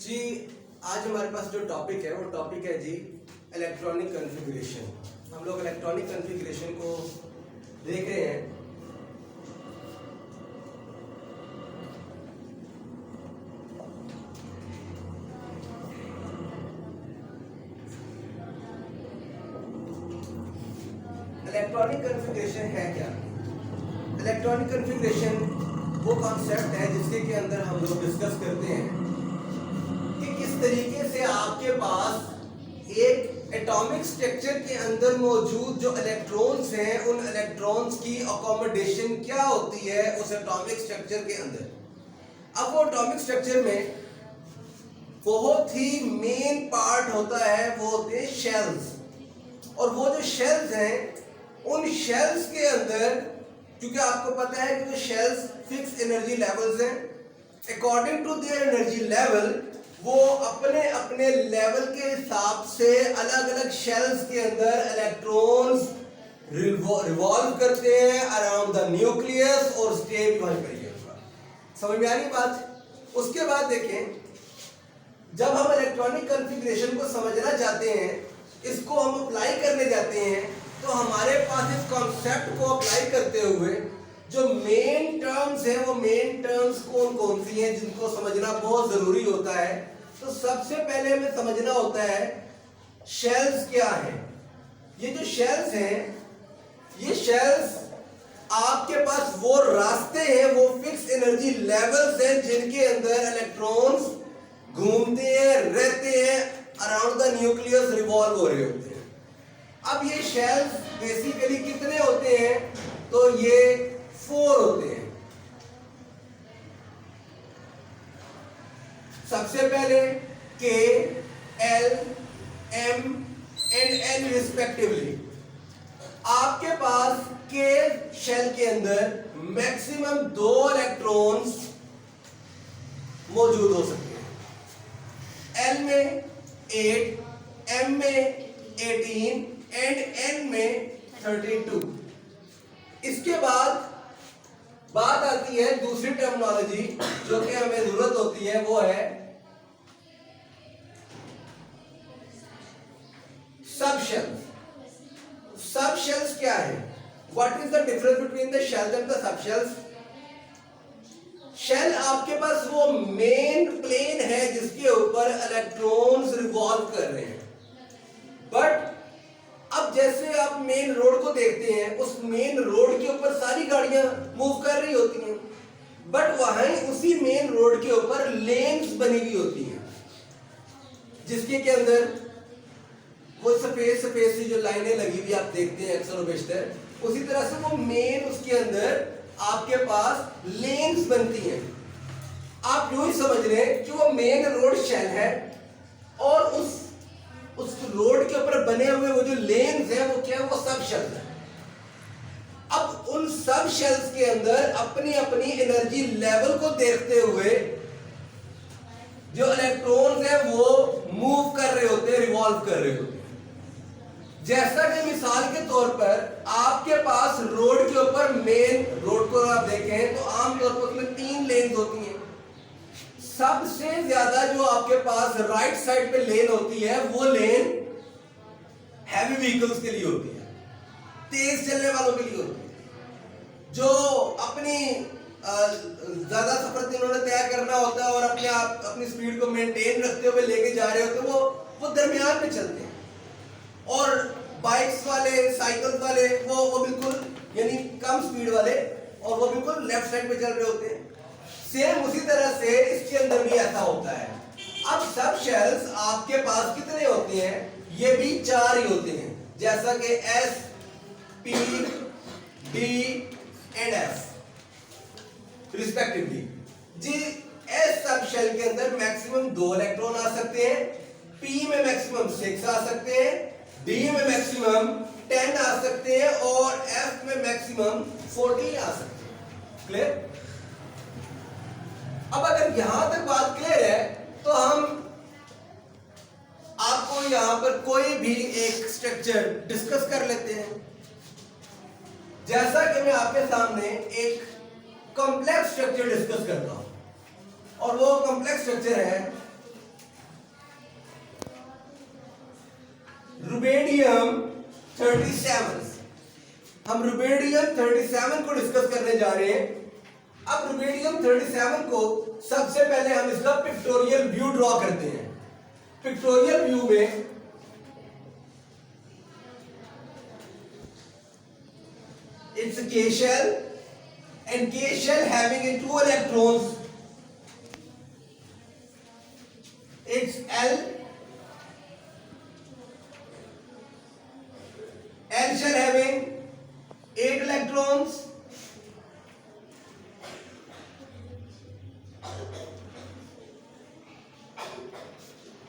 जी आज हमारे पास जो टॉपिक है वो टॉपिक है जी इलेक्ट्रॉनिक कॉन्फ़िगरेशन। हम लोग इलेक्ट्रॉनिक कॉन्फ़िगरेशन को देख रहे हैं। इलेक्ट्रॉनिक कॉन्फ़िगरेशन है क्या? इलेक्ट्रॉनिक कॉन्फ़िगरेशन वो कॉन्सेप्ट है जिसके के अंदर हम लोग डिस्कस करते हैं कि किस तरीके से आपके पास एक एटॉमिक स्ट्रक्चर के अंदर मौजूद जो इलेक्ट्रॉन्स हैं उन इलेक्ट्रॉन्स की अकोमोडेशन क्या होती है उस एटॉमिक स्ट्रक्चर के अंदर। अब वो एटॉमिक स्ट्रक्चर में बहुत ही मेन पार्ट होता है, वो होते हैं शेल्स। और वो जो शेल्स हैं उन शेल्स के अंदर, क्योंकि आपको पता है कि वो शेल्स फिक्स एनर्जी लेवल्स हैं, according to their energy level वो अपने अपने लेवल के हिसाब से अलग अलग शेल्स के अंदर इलेक्ट्रॉन्स रिवॉल्व करते हैं अराउंड द न्यूक्लियस और स्टे भी वहीं पर ही है। समझ में आ रही बात? उसके बाद देखें, जब हम इलेक्ट्रॉनिक कॉन्फ़िगरेशन को समझना चाहते हैं, इसको हम अप्लाई करने जाते हैं, तो हमारे पास इस कॉन्सेप्ट को अप्लाई करते हुए जो मेन टर्म्स हैं वो मेन टर्म्स कौन कौन सी हैं जिनको समझना बहुत जरूरी होता है। तो सबसे पहले हमें समझना होता है शेल्स क्या है। ये जो शेल्स हैं, ये शेल्स आपके पास वो रास्ते हैं, वो फिक्स एनर्जी लेवल्स हैं जिनके अंदर इलेक्ट्रॉन्स घूमते हैं, रहते हैं, अराउंड द न्यूक्लियस रिवॉल्व हो रहे होते हैं। अब ये शेल्स बेसिकली कितने होते हैं? तो ये 4 होते हैं। सबसे पहले K, L, M and N respectively. आपके पास K शेल के अंदर मैक्सिमम 2 इलेक्ट्रॉन्स मौजूद हो सकते हैं। L में 8, M में 18 एंड N में 32। इसके बाद बात आती है दूसरी टर्मिनोलॉजी जो कि हमें जरूरत होती है, वो है सब शेल्स। सब शेल्स क्या है? What is the difference between the shells and the subshells? Shell आपके पास वो मेन प्लेन है जिसके ऊपर इलेक्ट्रॉन्स रिवॉल्व कर रहे हैं। बट अब जैसे आप मेन रोड को देखते हैं, उस मेन रोड के ऊपर सारी गाड़ियां मूव कर रही होती हैं, बट वहीं उसी मेन रोड के ऊपर लेन्स बनी हुई होती हैं जिसके के अंदर वो सफेद सफेद सी जो लाइनें लगी हुई आप देखते हैं अक्सर और बेशतर, उसी तरह से वो मेन उसके अंदर आपके पास लेन्स बनती हैं। आप यूं ही समझ लें कि वो मेन रोड शेल है और उस रोड के ऊपर बने हुए वो जो लेन्स हैं वो क्या है? वो सब शेल्स हैं। अब उन सब शेल्स के अंदर अपनी अपनी एनर्जी लेवल को देखते हुए जो इलेक्ट्रॉन्स हैं वो मूव कर रहे होते हैं, रिवॉल्व कर रहे होते हैं। जैसा कि मिसाल के तौर पर आपके पास रोड के ऊपर मेन रोड को आप देखें तो आमतौर पर उसमें 3 लेन्स होती हैं। सबसे ज्यादा जो आपके पास राइट साइड पे लेन होती है वो लेन हैवी व्हीकल्स के लिए होती है, तेज चलने वालों के लिए होती है, जो अपनी ज्यादा सफर जिन्होंने तय करना होता है और अपनी स्पीड को मेंटेन रखते हुए लेके जा रहे होते हैं, वो दरमियान में चलते हैं। और बाइक्स वाले, साइकिल वाले वो बिल्कुल यानी कम स्पीड वाले, और वो बिल्कुल लेफ्ट साइड पे चल रहे होते हैं। सेम उसी तरह से इसके अंदर भी ऐसा होता है। अब सब शेल्स आपके पास कितने होते हैं? ये भी 4 ही होते हैं, जैसा कि S, P, D and F रिस्पेक्टिवली। जी S सब शेल के अंदर मैक्सिमम 2 इलेक्ट्रॉन आ सकते हैं, P में मैक्सिमम 6 आ सकते हैं, D में मैक्सिमम 10 आ सकते हैं और F में मैक्सिमम 14 आ सकते हैं। क्लियर? अब अगर यहां तक बात क्लियर है तो हम आपको यहां पर कोई भी एक स्ट्रक्चर डिस्कस कर लेते हैं। जैसा कि मैं आपके सामने एक कॉम्प्लेक्स स्ट्रक्चर डिस्कस करता हूं, और वो कॉम्प्लेक्स स्ट्रक्चर है रुबिडियम 37, हम रुबिडियम 37 को डिस्कस करने जा रहे हैं। अब रुबिडियम 37 को सबसे पहले हम इसका पिक्टोरियल व्यू ड्रॉ करते हैं। पिक्टोरियल व्यू में it's a K shell, and K shell having in 2 electrons. It's L shell having 8 electrons.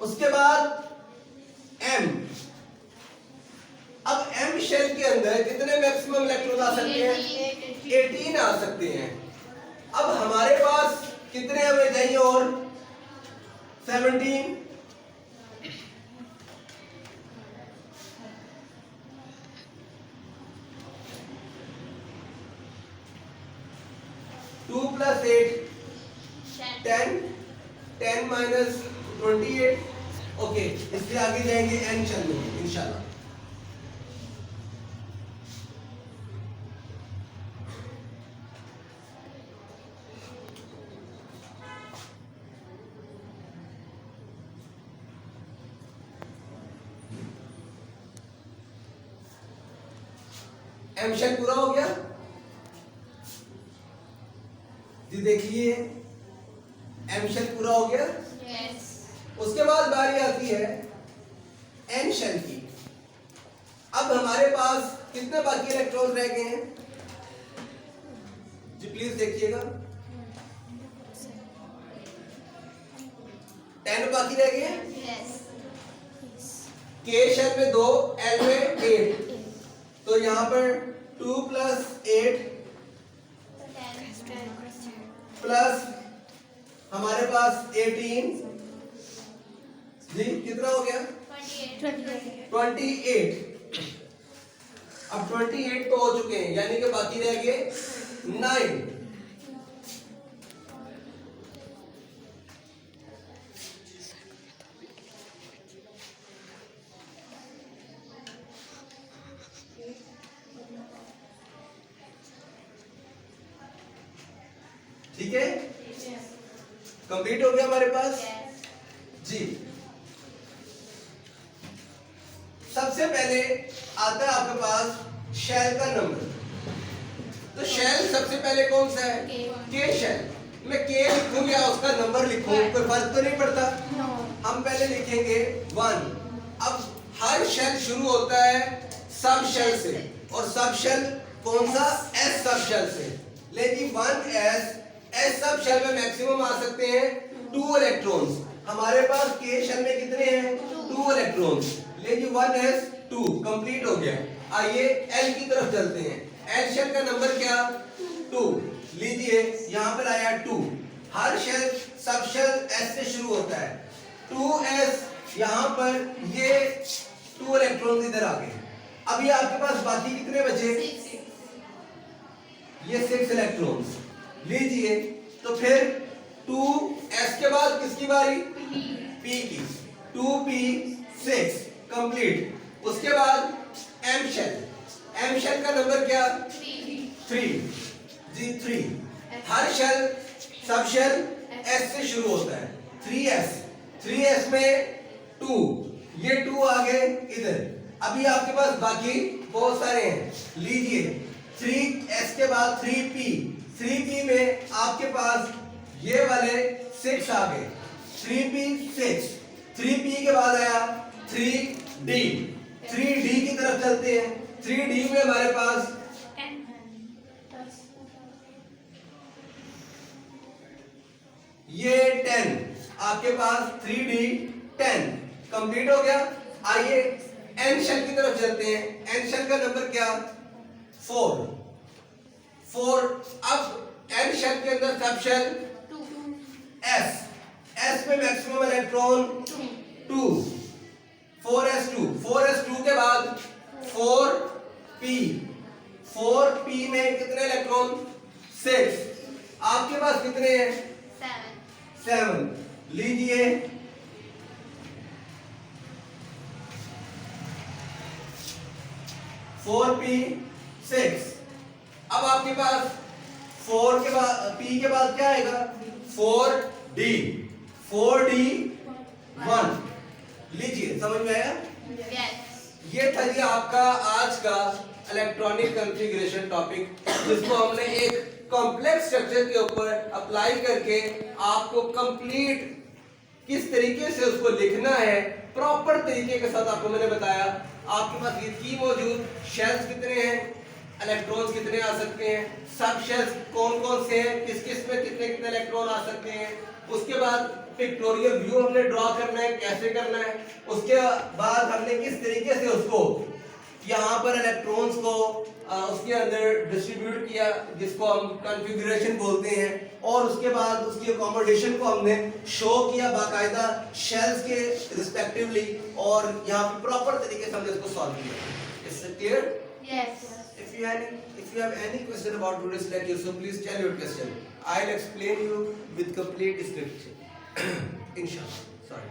उसके बाद M, अब M शेल के अंदर कितने मैक्सिमम इलेक्ट्रॉन आ सकते हैं? 18 आ सकते हैं। अब हमारे पास कितने हमें चाहिए? और 17। Two plus 8 10, 10 minus 28। ओके, इससे आगे जाएंगे N शेल में इंशाल्लाह। M शेल पूरा हो गया जी, देखिए M शेल पूरा हो गया। yes. उसके बाद बारी आती है N शेल की। अब हमारे पास कितने बाकी इलेक्ट्रॉन रह गए हैं जी, प्लीज देखिएगा। 10 बाकी रह गए हैं। yes. K शेल में 2, L में 8, तो यहाँ पर 2 प्लस 8 प्लस हमारे पास 18 जी, कितना हो गया? 28। अब 28 तो हो चुके हैं, यानी कि बाकी रह गए 9। ठीक है, कंप्लीट हो गया हमारे पास जी। सबसे पहले आता है आपके पास शेल का नंबर। तो शेल सबसे पहले कौन सा है? के शेल। मैं के लिखूं या उसका नंबर लिखूं, कोई फर्क तो नहीं पड़ता। हम पहले लिखेंगे 1। अब हर शेल शुरू होता है सब शेल से, और सब शेल कौन सा? एस सब शेल से। लेकिन 1s एस सब शेल में मैक्सिमम आ सकते हैं 2 इलेक्ट्रॉन्स। हमारे पास के शेल में कितने हैं? 2 इलेक्ट्रॉन्स। लेकिन 1s 2 कंप्लीट हो गया। आइए L की तरफ चलते हैं। L शेल का नंबर क्या? 2। लीजिए यहाँ पर आया 2। हर शेल सब शेल S से शुरू होता है। 2s यहाँ पर ये 2 इलेक्ट्रॉन्स इधर आ गए। अभी आपके पास बाकी कितने बचे? ये 6 इलेक्ट्रॉन्स। लीजिए, तो फिर 2s के बाद किसकी बारी? P की। 2p6 complete. उसके बाद M शेल। M शेल का नंबर क्या? 3 जी, 3। हर शेल सब शेल S से शुरू होता है। 3s में 2, ये 2 आ गए इधर। अभी आपके पास बाकी बहुत सारे हैं। लीजिए, 3s के बाद 3p में आपके पास ये वाले 6 आ गए। 3p6। 3p के बाद आया 3d। 3d की तरफ चलते हैं। 3d में हमारे पास ये 10, आपके पास 3d 10 कंप्लीट हो गया। आइए n शेल की तरफ चलते हैं। n शेल का नंबर क्या? 4। अब n शेल के अंदर सब शेल s में मैक्सिमम इलेक्ट्रॉन 2। 4s2 के बाद 4p में कितने इलेक्ट्रॉन? 6। आपके पास कितने हैं? 7। लीजिए, 4p6। अब आपके पास 4 के बाद p के बाद क्या आएगा 4d 4d1। लीजिए समझ में आया। ये था जी आपका आज का इलेक्ट्रॉनिक कॉन्फ़िगरेशन टॉपिक, जिसको हमने एक कॉम्प्लेक्स स्ट्रक्चर के ऊपर अप्लाई करके आपको कंप्लीट किस तरीके से उसको लिखना है प्रॉपर तरीके के साथ आपको मैंने बताया। आपके पास ये की मौजूद शेल्स कितने हैं, इलेक्ट्रॉन्स कितने आ सकते हैं, सब शेल्स कौन कौन से हैं, किस किस में कितने कितने इलेक्ट्रॉन आ सकते हैं। उसके बाद पिक्टोरियल व्यू हमने ड्रॉ करना है, कैसे करना है। उसके बाद हमने किस तरीके से उसको यहाँ पर इलेक्ट्रॉन्स को उसके अंदर डिस्ट्रीब्यूट किया, जिसको हम कॉन्फ़िगरेशन बोलते हैं। और उसके बाद उसकी अकोमोडेशन को हमने शो किया बाकायदा शेल्स के रिस्पेक्टिवली, और यहाँ पे प्रॉपर तरीके से हमने इसको सॉल्व किया। Is it clear? Yes. If you have any question about today's lecture, so please tell your question. I'll explain you with complete description. Inshallah. Sorry.